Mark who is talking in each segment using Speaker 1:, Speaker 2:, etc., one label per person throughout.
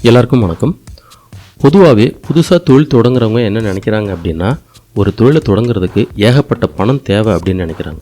Speaker 1: எல்லாருக்கும் வணக்கம். பொதுவாகவே புதுசாக தொழில் தொடங்குறவங்க என்ன நினைக்கிறாங்க அப்படின்னா, ஒரு தொழிலை தொடங்குறதுக்கு ஏகப்பட்ட பணம் தேவை அப்படின்னு நினைக்கிறாங்க.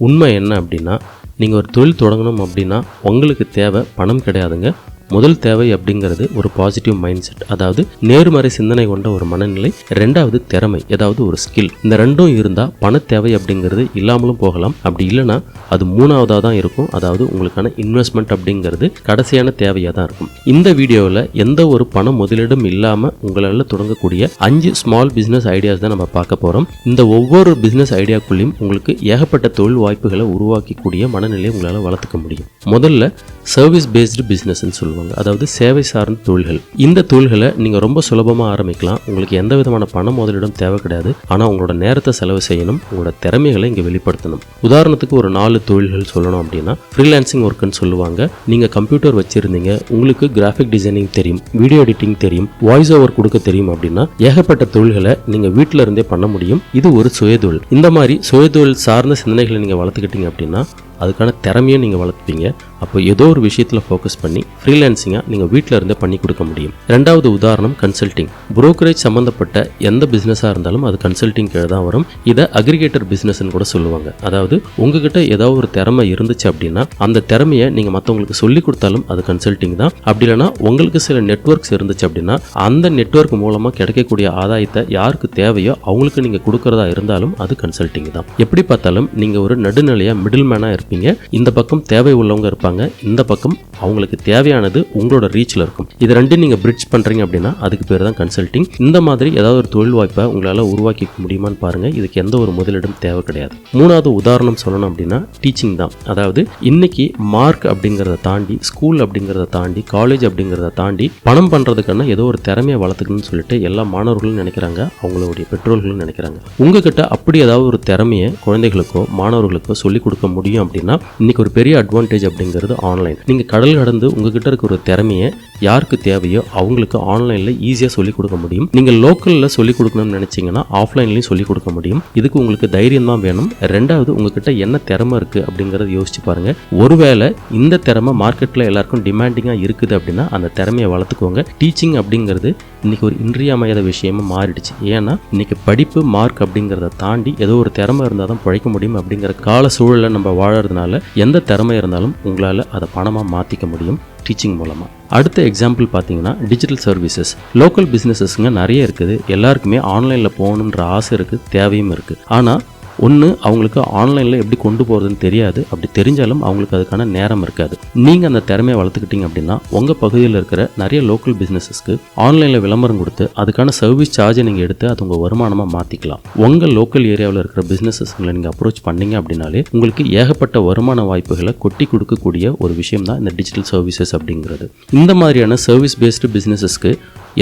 Speaker 1: உண்மை என்ன அப்படின்னா, நீங்கள் ஒரு தொழில் தொடங்கணும் அப்படின்னா உங்களுக்கு தேவை பணம் கிடையாதுங்க. முதல் தேவை அப்படிங்கிறது ஒரு பாசிட்டிவ் மைண்ட் செட், அதாவது நேர்மறை சிந்தனை கொண்ட ஒரு மனநிலை. ரெண்டாவது திறமை, ஏதாவது ஒரு ஸ்கில். இந்த ரெண்டும் இருந்தால் பண தேவை அப்படிங்கிறது இல்லாமலும் போகலாம். அப்படி இல்லைன்னா அது மூணாவதாக தான் இருக்கும், அதாவது உங்களுக்கான இன்வெஸ்ட்மெண்ட் அப்படிங்கிறது கடைசியான தேவையாக தான் இருக்கும். இந்த வீடியோவில் எந்த ஒரு பண முதலீடும் இல்லாமல் உங்களால் தொடங்கக்கூடிய 5 ஸ்மால் பிஸ்னஸ் ஐடியாஸ் தான் நம்ம பார்க்க போகிறோம். இந்த ஒவ்வொரு பிஸ்னஸ் ஐடியாக்குள்ளேயும் உங்களுக்கு ஏகப்பட்ட தொழில் வாய்ப்புகளை உருவாக்கக்கூடிய மனநிலையை உங்களால் வளர்த்துக்க முடியும். முதல்ல சர்வீஸ் பேஸ்டு பிஸ்னஸ்ன்னு சொல்லுவாங்க, அதாவது சேவை சார்ந்த தொழில்கள். இந்த தொழில்களை நீங்கள் ரொம்ப சுலபமாக ஆரம்பிக்கலாம். உங்களுக்கு எந்த விதமான பண முதலீடும் தேவை கிடையாது. ஆனால் உங்களோட நேரத்தை செலவு செய்யணும், உங்களோட திறமைகளை இங்கே வெளிப்படுத்தணும். உதாரணத்துக்கு ஒரு 4 தொழில்கள் சொல்லணும் அப்படின்னா, ஃப்ரீலான்சிங் ஒர்க்குன்னு சொல்லுவாங்க. நீங்கள் கம்ப்யூட்டர் வச்சிருந்தீங்க, உங்களுக்கு கிராஃபிக் டிசைனிங் தெரியும், வீடியோ எடிட்டிங் தெரியும், வாய்ஸ் ஓவர் கொடுக்க தெரியும் அப்படின்னா ஏகப்பட்ட தொழில்களை நீங்கள் வீட்டில் இருந்தே பண்ண முடியும். இது ஒரு சுயதொழில். இந்த மாதிரி சுயதொழில் சார்ந்த சிந்தனைகளை நீங்கள் வளர்த்துக்கிட்டீங்க அப்படின்னா அதுக்கான திறமையும் நீங்கள் வளர்த்துப்பீங்க. அப்போ ஏதோ ஒரு விஷயத்தில் ஃபோக்கஸ் பண்ணி ஃப்ரீலான்சிங்காக நீங்கள் வீட்டில் இருந்தே பண்ணி கொடுக்க முடியும். ரெண்டாவது உதாரணம் கன்சல்டிங். புரோக்கரேஜ் சம்மந்தப்பட்ட எந்த பிஸ்னஸாக இருந்தாலும் அது கன்சல்டிங் கீழே தான் வரும். இதை அக்ரிகேட்டர் பிஸ்னஸ்ன்னு கூட சொல்லுவாங்க. அதாவது உங்ககிட்ட ஏதாவது ஒரு திறமை இருந்துச்சு அப்படின்னா அந்த திறமையை நீங்கள் மற்றவங்களுக்கு சொல்லி கொடுத்தாலும் அது கன்சல்டிங் தான். அப்படி இல்லைனா உங்களுக்கு சில நெட்வொர்க்ஸ் இருந்துச்சு அப்படின்னா அந்த நெட்வொர்க் மூலமாக கிடைக்கக்கூடிய ஆதாயத்தை யாருக்கு தேவையோ அவங்களுக்கு நீங்கள் கொடுக்கறதா இருந்தாலும் அது கன்சல்டிங் தான். எப்படி பார்த்தாலும் நீங்கள் ஒரு நடுநிலையாக மிடில் மேனாக இருப்பீங்க. இந்த பக்கம் தேவை உள்ளவங்க இருப்பாங்க, இந்த பக்கம் அவங்களுக்கு தேவையானது உங்களோட ரீச்ல இருக்கும். இது ரெண்டும் நீங்க பிரிட்ஜ் பண்றீங்க அப்படின்னா அதுக்கு பேர் தான் கன்சல்டிங். இந்த மாதிரி ஏதாவது ஒரு தொழில் வாய்ப்பை உங்களால உருவாக்கிக்க முடியுமான்னு பாருங்க. இதுக்கு எந்த ஒரு முதலீடும் தேவை கிடையாது. மூணாவது உதாரணம் சொல்லணும் அப்படின்னா டீச்சிங் தான். அதாவது இன்னைக்கு மார்க் அப்படிங்கிறத தாண்டி, ஸ்கூல் அப்படிங்கிறத தாண்டி, காலேஜ் அப்படிங்கிறத தாண்டி பணம் பண்றதுக்கான ஏதோ ஒரு திறமையை வளர்த்துக்கணும்னு சொல்லிட்டு எல்லா மாணவர்களும் நினைக்கிறாங்க, அவங்களுடைய பெற்றோர்களும் நினைக்கிறாங்க. உங்ககிட்ட அப்படி ஏதாவது ஒரு திறமையை குழந்தைகளுக்கோ மாணவர்களுக்கோ சொல்லிக் கொடுக்க முடியும் அப்படின்னா இன்னைக்கு ஒரு பெரிய அட்வான்டேஜ் அப்படிங்கிறது ஆன்லைன். நீங்க கடல் கடந்து உங்ககிட்ட இருக்க ஒரு திறமையை யாருக்கு தேவையோ அவங்களுக்கு ஆன்லைன்ல ஈஸியா சொல்லிக் கொடுக்க முடியும். நீங்க லோக்கல்ல சொல்லிக் கொடுக்கணும்னு நினைச்சீங்கன்னா ஆஃப்லைன்லயும் சொல்லிக் கொடுக்க முடியும். இதுக்கு உங்களுக்கு தைரியம் தான் வேணும். ரெண்டாவது உங்ககிட்ட என்ன திறமை இருக்கு அப்படிங்கறத யோசிச்சு பாருங்க. ஒருவேளை இந்த திறமை மார்க்கெட்ல எல்லாருக்கும் டிமாண்டிங்கா இருக்குது அப்படின்னா அந்த திறமையை வளர்த்துக்கோங்க. டீச்சிங் அப்படிங்கிறது இன்னைக்கு ஒரு இன்றியமையாத விஷயமா மாறிடுச்சு. ஏன்னா இன்னைக்கு படிப்பு மார்க் அப்படிங்கிறத தாண்டி ஏதோ ஒரு திறமை இருந்தால் தான் பிழைக்க முடியும் அப்படிங்கிற கால சூழலை நம்ம வாழறதுனால எந்த திறமை இருந்தாலும் உங்களால் அதை பணமாக மாற்றிக்க முடியும் டீச்சிங் மூலமாக. அடுத்த எக்ஸாம்பிள் பார்த்தீங்கன்னா டிஜிட்டல் சர்வீசஸ். லோக்கல் பிஸ்னஸஸ்ங்க நிறைய இருக்குது. எல்லாருக்குமே ஆன்லைனில் போகணுன்ற ஆசை இருக்குது, தேவையும் இருக்குது. ஆனால் ஒன்று அவங்களுக்கு ஆன்லைனில் எப்படி கொண்டு போகிறதுன்னு தெரியாது. அப்படி தெரிஞ்சாலும் அவங்களுக்கு அதுக்கான நேரம் இருக்காது. நீங்கள் அந்த திறமையை வளர்த்துக்கிட்டீங்க அப்படின்னா உங்கள் பகுதியில் இருக்கிற நிறைய லோக்கல் பிஸ்னஸஸ்க்கு ஆன்லைனில் விளம்பரம் கொடுத்து அதுக்கான சர்வீஸ் சார்ஜை நீங்கள் எடுத்து அது உங்கள் வருமானமாக மாற்றிக்கலாம். உங்கள் லோக்கல் ஏரியாவில் இருக்கிற பிஸ்னஸஸ்களை நீங்கள் அப்ரோச் பண்ணீங்க அப்படின்னாலே உங்களுக்கு ஏகப்பட்ட வருமான வாய்ப்புகளை கொட்டி கொடுக்கக்கூடிய ஒரு விஷயம் தான் இந்த டிஜிட்டல் சர்வீசஸ் அப்படிங்கிறது. இந்த மாதிரியான சர்வீஸ் பேஸ்டு பிஸ்னஸஸ்க்கு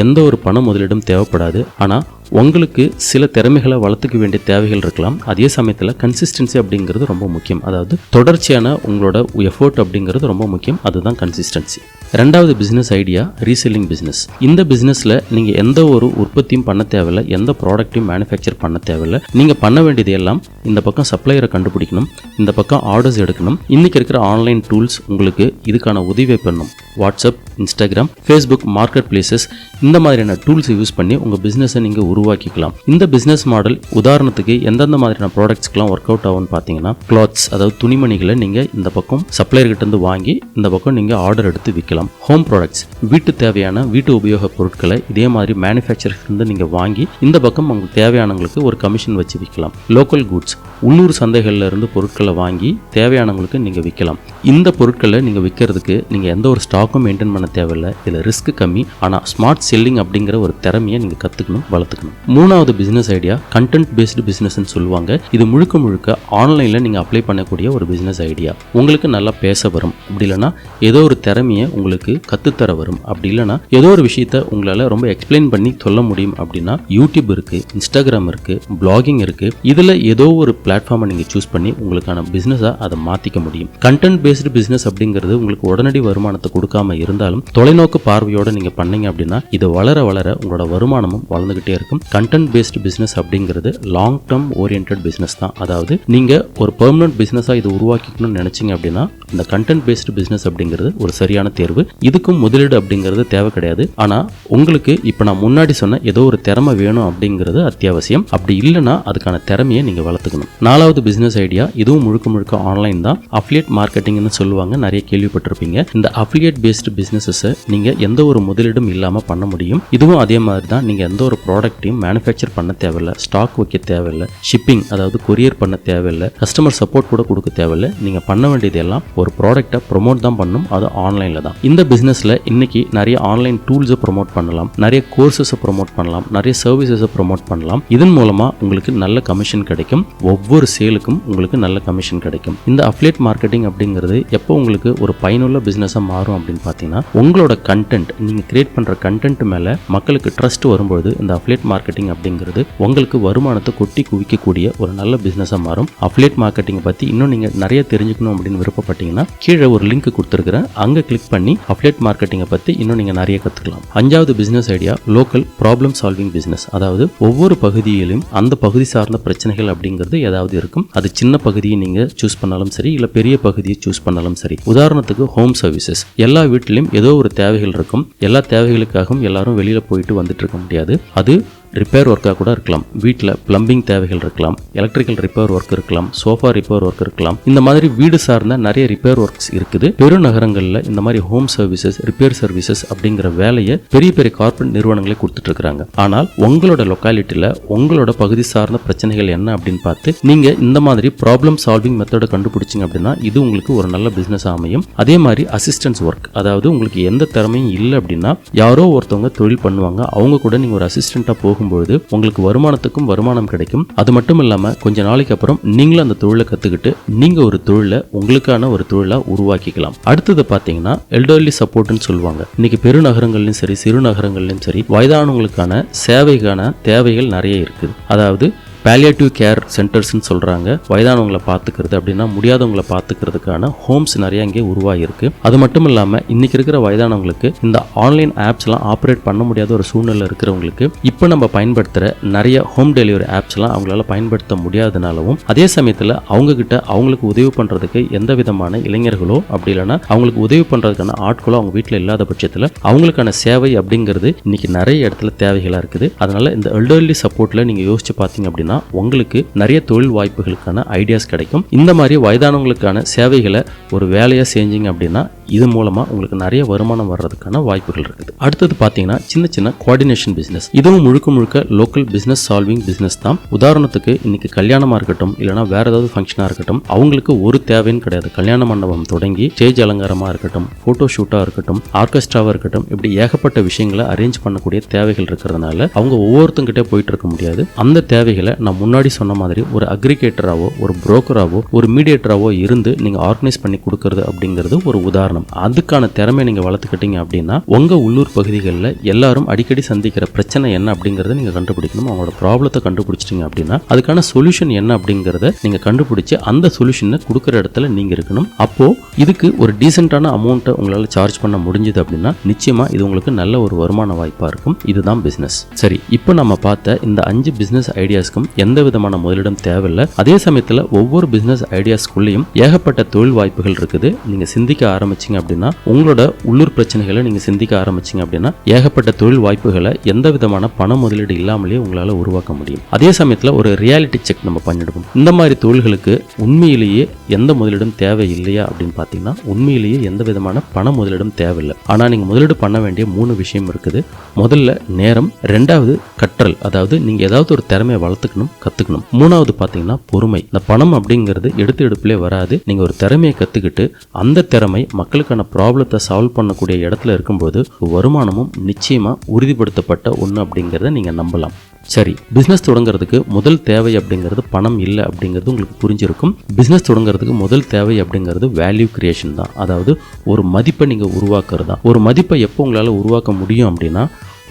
Speaker 1: எந்த ஒரு பண முதலீடும் தேவைப்படாது. ஆனால் உங்களுக்கு சில திறமைகளை வளர்த்துக்க வேண்டிய தேவைகள் இருக்கலாம். அதே சமயத்தில் கன்சிஸ்டன்சி அப்படிங்கிறது ரொம்ப முக்கியம். அதாவது தொடர்ச்சியான உங்களோட எஃபோர்ட் அப்படிங்கிறது ரொம்ப முக்கியம். அதுதான் கன்சிஸ்டன்சி. ரெண்டாவது பிஸ்னஸ் ஐடியா ரீசெல்லிங் பிஸ்னஸ். இந்த பிஸ்னஸில் நீங்கள் எந்த ஒரு உற்பத்தியும் பண்ண தேவையில்லை, எந்த ப்ராடக்ட்டையும் மேனுஃபேக்சர் பண்ண தேவையில்லை. நீங்கள் பண்ண வேண்டியது எல்லாம் இந்த பக்கம் சப்ளையரை கண்டுபிடிக்கணும், இந்த பக்கம் ஆர்டர்ஸ் எடுக்கணும். இன்றைக்கி இருக்கிற ஆன்லைன் டூல்ஸ் உங்களுக்கு இதுக்கான உதவி பண்ணும். WhatsApp, Instagram, Facebook, market places இந்த மாதிரியான டூல்ஸ் யூஸ் பண்ணி உங்கள் பிஸ்னஸை நீங்கள் உருவாக்கிக்கலாம். இந்த பிஸ்னஸ் மாடல் உதாரணத்துக்கு எந்தெந்த மாதிரியான ப்ராடக்ட்ஸ்க்கெலாம் ஒர்க் அவுட் ஆகும்னு பார்த்தீங்கன்னா கிளாத்ஸ், அதாவது துணிமணிகளை நீங்கள் இந்த பக்கம் சப்ளையர்கிட்ட இருந்து வாங்கி இந்த பக்கம் நீங்கள் ஆர்டர் எடுத்து விற்கலாம். ஹோம் ப்ராடக்ட்ஸ், வீட்டு தேவையான வீட்டு உபயோக பொருட்களை இதே மாதிரி மேனுஃபேக்சரிலிருந்து நீங்கள் வாங்கி இந்த பக்கம் உங்களுக்கு தேவையானவங்களுக்கு ஒரு கமிஷன் வச்சு விற்கலாம். லோக்கல் குட்ஸ், உள்ளூர் சந்தைகளில் இருந்து பொருட்களை வாங்கி தேவையானவங்களுக்கு நீங்கள் விற்கலாம். இந்த பொருட்களை நீங்கள் விற்கிறதுக்கு நீங்கள் எந்த ஒரு ஸ்டாக்கும் மெயின்டைன் பண்ண தேவையில்லை. இதில் ரிஸ்க் கம்மி. ஆனால் ஸ்மார்ட் செல்லிங் அப்படிங்கிற ஒரு திறமையை நீங்கள் கற்றுக்கணும், வளர்த்துக்கணும். மூணாவது பிஸ்னஸ் ஐடியா கண்டென்ட் பேஸ்டு பிஸ்னஸ்ன்னு சொல்லுவாங்க. இது முழுக்க முழுக்க ஆன்லைனில் நீங்கள் அப்ளை பண்ணக்கூடிய ஒரு பிஸ்னஸ் ஐடியா. உங்களுக்கு நல்லா பேச வரும், அப்படி இல்லைனா ஏதோ ஒரு திறமையை உங்களுக்கு கற்றுத்தர வரும், அப்படி இல்லைனா ஏதோ ஒரு விஷயத்த உங்களால் ரொம்ப எக்ஸ்பிளைன் பண்ணி சொல்ல முடியும் அப்படின்னா யூடியூப் இருக்குது, இன்ஸ்டாகிராம் இருக்குது, பிளாகிங் இருக்குது. இதில் ஏதோ ஒரு பிளாட்ஃபார்மை நீங்கள் சூஸ் பண்ணி உங்களுக்கான பிஸ்னஸாக அதை மாற்றிக்க முடியும். கண்டென்ட் பேஸ்டு பிசினஸ் அப்படிங்கிறது உங்களுக்கு உடனடி வருமானத்தை கொடுக்காம இருந்தாலும் தொலைநோக்கு பார்வையோட நீங்க பண்ணீங்க அப்படின்னா இது வளர வளர உங்களோட வருமானமும் வளர்ந்துகிட்டே இருக்கும். கண்டென்ட் பேஸ்டு பிசினஸ் அப்படிங்கிறது லாங் டர்ம் ஓரியன்டட் பிசினஸ் தான். அதாவது நீங்க ஒரு பெர்மனன்ட் பிசினஸா இது உருவாக்கிக்கணும்னு நினைச்சீங்க அப்படின்னா இந்த கண்டென்ட் பேஸ்டு பிசினஸ் அப்படிங்கிறது ஒரு சரியான தேர்வு. இதுக்கும் முதலீடு அப்படிங்கிறது தேவை கிடையாது. ஆனா உங்களுக்கு இப்ப நான் முன்னாடி சொன்ன ஏதோ ஒரு திறமை வேணும் அப்படிங்கிறது அத்தியாவசியம். அப்படி இல்லைன்னா அதுக்கான திறமையை நீங்க வளர்த்துக்கணும். 4வது பிசினஸ் ஐடியா, இதுவும் முழுக்க முழுக்க ஆன்லைன் தான். அஃபிலியேட் மார்க்கெட்டிங்னு சொல்லுவாங்க, நிறைய கேள்விப்பட்டிருப்பீங்க. இந்த அஃபிலியேட் பேஸ்டு பிசினஸஸ் நீங்க எந்த ஒரு முதலீடும் இல்லாம பண்ண முடியும். இதுவும் அதே மாதிரி தான். நீங்க எந்த ஒரு ப்ராடக்ட்டையும் மேனுஃபேக்சர் பண்ண தேவையில்லை, ஸ்டாக் வைக்க தேவையில்லை, ஷிப்பிங் அதாவது கொரியர் பண்ண தேவையில்லை, கஸ்டமர் சப்போர்ட் கூட கொடுக்க தேவையில்லை. நீங்க பண்ண வேண்டியது எல்லாம் ஒரு ப்ராடக்ட்டை ப்ரொமோட் தான் பண்ணணும். அது ஆன்லைன்ல தான். இந்த பிசினஸ்ல இன்னைக்கு நிறைய ஆன்லைன் டூல்ஸை ப்ரொமோட் பண்ணலாம், நிறைய கோர்சஸை ப்ரொமோட் பண்ணலாம், நிறைய சர்வீசஸை ப்ரொமோட் பண்ணலாம். இதன் மூலமா உங்களுக்கு நல்ல கமிஷன் கிடைக்கும். ஒவ்வொரு சேலுக்கும் உங்களுக்கு நல்ல கமிஷன் கிடைக்கும். இந்த அஃபிலியேட் மார்க்கெட்டிங் அப்படிங்கிறது எப்போ உங்களுக்கு ஒரு பயனுள்ள பிசினஸா மாறும் அப்படின்னு பார்த்தீங்கன்னா உங்களோட கண்டென்ட், நீங்க கிரியேட் பண்ற கண்டென்ட் மேல மக்களுக்கு ட்ரஸ்ட் வரும்போது இந்த அஃபிலியேட் மார்க்கெட்டிங் அப்படிங்கிறது உங்களுக்கு வருமானத்தை கொட்டி குவிக்கக்கூடிய ஒரு நல்ல பிசினஸா மாறும். அஃபிலியேட் மார்க்கெட்டிங் பத்தி இன்னும் நீங்க நிறைய தெரிஞ்சுக்கணும் அப்படின்னு விருப்பப்பட்டீங்கன்னா கீழே ஒரு லிங்க் கொடுத்துருக்கிறேன், அங்க கிளிக் பண்ணி அஃபிலியேட் மார்க்கெட்டிங்கை பத்தி இன்னும் நீங்க நிறைய கத்துக்கலாம். 5வது business idea, local problem solving business. அதாவது ஒவ்வொரு பகுதியிலும் அந்த பகுதி சார்ந்த பிரச்சனைகள் அப்படிங்கிறது ஏதாவது இருக்கும். அது சின்ன பகுதியை நீங்க சூஸ் பண்ணாலும் சரி, இல்ல பெரிய பகுதியை சூஸ் பண்ணாலும் சரி. உதாரணத்துக்கு ஹோம் சர்வீசஸ். எல்லா வீட்டிலும் ஏதோ ஒரு தேவைகள் இருக்கும். எல்லா தேவைகளுக்காகவும் எல்லாரும் வெளியில போயிட்டு வந்துட்டு இருக்க முடியாது. அது ரிப்பேர் ஒர்க்காக கூட இருக்கலாம். வீட்டில் பிளம்பிங் தேவைகள் இருக்கலாம், எலக்ட்ரிக்கல் ரிப்பேர் ஒர்க் இருக்கலாம், சோஃபா ரிப்பேர் ஒர்க் இருக்கலாம். இந்த மாதிரி வீடு சார்ந்த நிறைய ரிப்பேர் ஒர்க்ஸ் இருக்குது. பெருநகரங்களில் இந்த மாதிரி ஹோம் சர்வீசஸ், ரிப்பேர் சர்வீசஸ் அப்படிங்கிற வேலையை பெரிய பெரிய கார்ப்பரேட் நிறுவனங்களே கொடுத்துட்டு இருக்காங்க. ஆனால் உங்களோட லொக்காலிட்டியில் உங்களோட பகுதி சார்ந்த பிரச்சனைகள் என்ன அப்படின்னு பார்த்து நீங்க இந்த மாதிரி ப்ராப்ளம் சால்விங் மெத்தடை கண்டுபிடிச்சிங்க அப்படின்னா இது உங்களுக்கு ஒரு நல்ல பிசினஸ் அமையும். அதே மாதிரி அசிஸ்டன்ஸ் ஒர்க், அதாவது உங்களுக்கு எந்த திறமையும் இல்லை அப்படின்னா யாரோ ஒருத்தவங்க தொழில் பண்ணுவாங்க, அவங்க கூட நீங்க ஒரு அசிஸ்டண்டா போகும்போது உங்களுக்கு வருமானத்துக்கும் வருமானம் கிடைக்கும். அது மட்டும் இல்லாம கொஞ்ச நாளைக்கு அப்புறம் நீங்களும் அந்த தொழிலை கத்துக்கிட்டு நீங்க ஒரு தொழிலை உங்களுக்கான ஒரு தொழிலா உருவாக்கிக்கலாம். அடுத்தது பாத்தீங்கன்னா எல்டர்லி சப்போர்ட்னு சொல்லுவாங்க. இன்னைக்கு பெருநகரங்கள்லயும் சரி, சிறு நகரங்கள்லயும் சரி, வயதானவங்களுக்கான சேவைக்கான தேவைகள் நிறைய இருக்குது. அதாவது பாலியேட்டிவ் கேர் சென்டர்ஸ்ன்னு சொல்கிறாங்க. வயதானவங்களை பார்த்துக்கிறது அப்படின்னா முடியாதவங்களை பார்த்துக்கிறதுக்கான ஹோம்ஸ் நிறைய இங்கே உருவாகிருக்கு. அது மட்டும் இல்லாமல் இன்றைக்கி இருக்கிற வயதானவங்களுக்கு இந்த ஆன்லைன் ஆப்ஸ்லாம் ஆப்ரேட் பண்ண முடியாத ஒரு சூழ்நிலை இருக்கிறவங்களுக்கு இப்போ நம்ம பயன்படுத்துகிற நிறைய ஹோம் டெலிவரி ஆப்ஸ்லாம் அவங்களால பயன்படுத்த முடியாதனாலவும், அதே சமயத்தில் அவங்கக்கிட்ட அவங்களுக்கு உதவி பண்ணுறதுக்கு எந்த விதமான இளைஞர்களோ அப்படி இல்லைன்னா அவங்களுக்கு உதவி பண்ணுறதுக்கான ஆட்களோ அவங்க வீட்டில் இல்லாத பட்சத்தில் அவங்களுக்கான சேவை அப்படிங்கிறது இன்னைக்கு நிறைய இடத்துல தேவைகளாக இருக்குது. அதனால் இந்த எல்டர்லி சப்போர்ட்டில் நீங்கள் யோசிச்சு பார்த்தீங்க அப்படின்னா உங்களுக்கு நிறைய தொழில் வாய்ப்புகளுக்கான ஐடியாஸ் கிடைக்கும். இந்த மாதிரி வயதானவங்களுக்கான சேவைகளை ஒரு வேலையா செஞ்சீங்க அப்படின்னா இது மூலமா உங்களுக்கு நிறைய வருமானம் வர்றதுக்கான வாய்ப்புகள் இருக்குது. அடுத்தது பாத்தீங்கன்னா சின்ன சின்ன கோஆர்டினேஷன் பிசினஸ். இதுவும் முழுக்க முழுக்க லோக்கல் பிசினஸ் சால்விங் பிசினஸ் தான். உதாரணத்துக்கு இன்னைக்கு கல்யாணமா இருக்கட்டும், இல்லைன்னா வேற ஏதாவது ஃபங்க்ஷனா இருக்கட்டும், அவங்களுக்கு ஒரு தேவைன்னு கிடையாது. கல்யாண மண்டபம் தொடங்கி ஸ்டேஜ் அலங்காரமா இருக்கட்டும், போட்டோ ஷூட்டா இருக்கட்டும், ஆர்கெஸ்ட்ராவா இருக்கட்டும், இப்படி ஏகப்பட்ட விஷயங்களை அரேஞ்ச் பண்ணக்கூடிய தேவைகள் இருக்கிறதுனால அவங்க ஒவ்வொருத்தங்கிட்டே போயிட்டு இருக்க முடியாது. அந்த தேவைகளை நான் முன்னாடி சொன்ன மாதிரி ஒரு அக்ரிகேட்டராவோ, ஒரு புரோக்கராவோ, ஒரு மீடியேட்டராவோ இருந்து நீங்க ஆர்கனைஸ் பண்ணி கொடுக்கறது அப்படிங்கிறது ஒரு உதாரணம். அதுக்கான திறமை நீங்க வளர்த்துக்கிட்டீங்க அப்படின்னா உங்க உள்ளூர் பகுதிகளில் எல்லாரும் அடிக்கடி சந்திக்கிற பிரச்சனை என்ன அப்படிங்கறத நீங்க கண்டுபிடிக்கணும். அவங்களோட ப்ராப்ளத்தை கண்டுபிடிச்சிட்டீங்க அப்படின்னா அதுக்கான சொல்யூஷன் என்ன அப்படிங்கறத நீங்க கண்டுபிடிச்சு அந்த சொல்யூஷனை கொடுக்குற இடத்துல நீங்க இருக்கணும். அப்போ இதுக்கு ஒரு டீசென்டான அமௌண்ட்டை உங்களால சார்ஜ் பண்ண முடிஞ்சது அப்படின்னா நிச்சயமா இது உங்களுக்கு நல்ல ஒரு வருமான வாய்ப்பா இருக்கும். இதுதான் பிசினஸ். சரி, இப்போ நம்ம பார்த்த இந்த 5 பிசினஸ் ஐடியாஸ்க்கும் எந்த விதமான முதலிடம் தேவையில்லை. அதே சமயத்தில் ஒவ்வொரு பிசினஸ் ஐடியாஸ்குள்ளேயும் ஏகப்பட்ட தொழில் வாய்ப்புகள் இருக்குது. நீங்க சிந்திக்க ஆரம்பிச்சீங்க அப்படின்னா உங்களோட உள்ளூர் பிரச்சனைகளை நீங்க சிந்திக்க ஆரம்பிச்சீங்க அப்படின்னா ஏகப்பட்ட தொழில் வாய்ப்புகளை எந்த விதமான பண முதலீடு இல்லாமலேயே உங்களால உருவாக்க முடியும். அதே சமயத்தில் ஒரு ரியாலிட்டி செக் நம்ம பண்ணிடுவோம். இந்த மாதிரி தொழில்களுக்கு உண்மையிலேயே எந்த முதலீடும் தேவை இல்லையா அப்படின்னு பார்த்தீங்கன்னா உண்மையிலேயே எந்த விதமான பண முதலீடும் தேவையில்லை. ஆனா நீங்க முதலீடு பண்ண வேண்டிய 3 விஷயம் இருக்குது. முதல்ல நேரம், 2வது கற்றல், அதாவது நீங்க ஏதாவது ஒரு திறமையை வளர்த்துக்கணும், கத்துக்கணும். 3வது பாத்தீங்கன்னா பொறுமை. இந்த பணம் அப்படிங்கிறது எடுத்து எடுப்பிலே வராது. நீங்க ஒரு திறமையை கத்துக்கிட்டு அந்த திறமை மக்களுக்கான ப்ராப்ளத்தை சால்வ் பண்ணக்கூடிய இடத்துல இருக்கும்போது வருமானமும் நிச்சயமா உறுதிப்படுத்தப்பட்ட ஒன்று அப்படிங்கிறத நீங்க நம்பலாம். சரி, பிசினஸ் தொடங்குறதுக்கு முதல் தேவை அப்படிங்கிறது பணம் இல்லை அப்படிங்கிறது உங்களுக்கு புரிஞ்சிருக்கும். பிசினஸ் தொடங்குறதுக்கு முதல் தேவை அப்படிங்கிறது வேல்யூ கிரியேஷன் தான். அதாவது ஒரு மதிப்பை நீங்க உருவாக்குறது தான். ஒரு மதிப்பை எப்போ உங்களால உருவாக்க முடியும் அப்படின்னா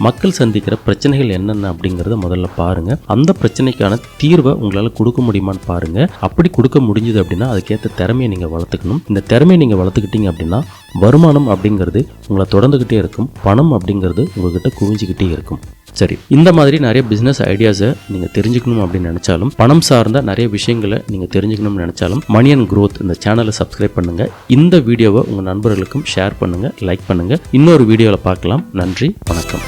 Speaker 1: மக்கள் சந்திக்கிற பிரச்சனைகள் என்னென்ன அப்படிங்கிறத முதல்ல பாருங்கள். அந்த பிரச்சனைக்கான தீர்வை உங்களால் கொடுக்க முடியுமான்னு பாருங்கள். அப்படி கொடுக்க முடிஞ்சது அப்படின்னா அதுக்கேற்ற திறமையை நீங்கள் வளர்த்துக்கணும். இந்த திறமையை நீங்கள் வளர்த்துக்கிட்டீங்க அப்படின்னா வருமானம் அப்படிங்கிறது உங்களை தொடர்ந்துக்கிட்டே இருக்கும். பணம் அப்படிங்கிறது உங்ககிட்ட குவிஞ்சிக்கிட்டே இருக்கும். சரி, இந்த மாதிரி நிறைய பிஸ்னஸ் ஐடியாஸை நீங்கள் தெரிஞ்சுக்கணும் அப்படின்னு நினச்சாலும், பணம் சார்ந்த நிறைய விஷயங்களை நீங்கள் தெரிஞ்சுக்கணும்னு நினச்சாலும் மணி அண்ட் க்ரோத் இந்த சேனலை சப்ஸ்கிரைப் பண்ணுங்கள். இந்த வீடியோவை உங்கள் நண்பர்களுக்கும் ஷேர் பண்ணுங்கள், லைக் பண்ணுங்கள். இன்னொரு வீடியோவில் பார்க்கலாம். நன்றி, வணக்கம்.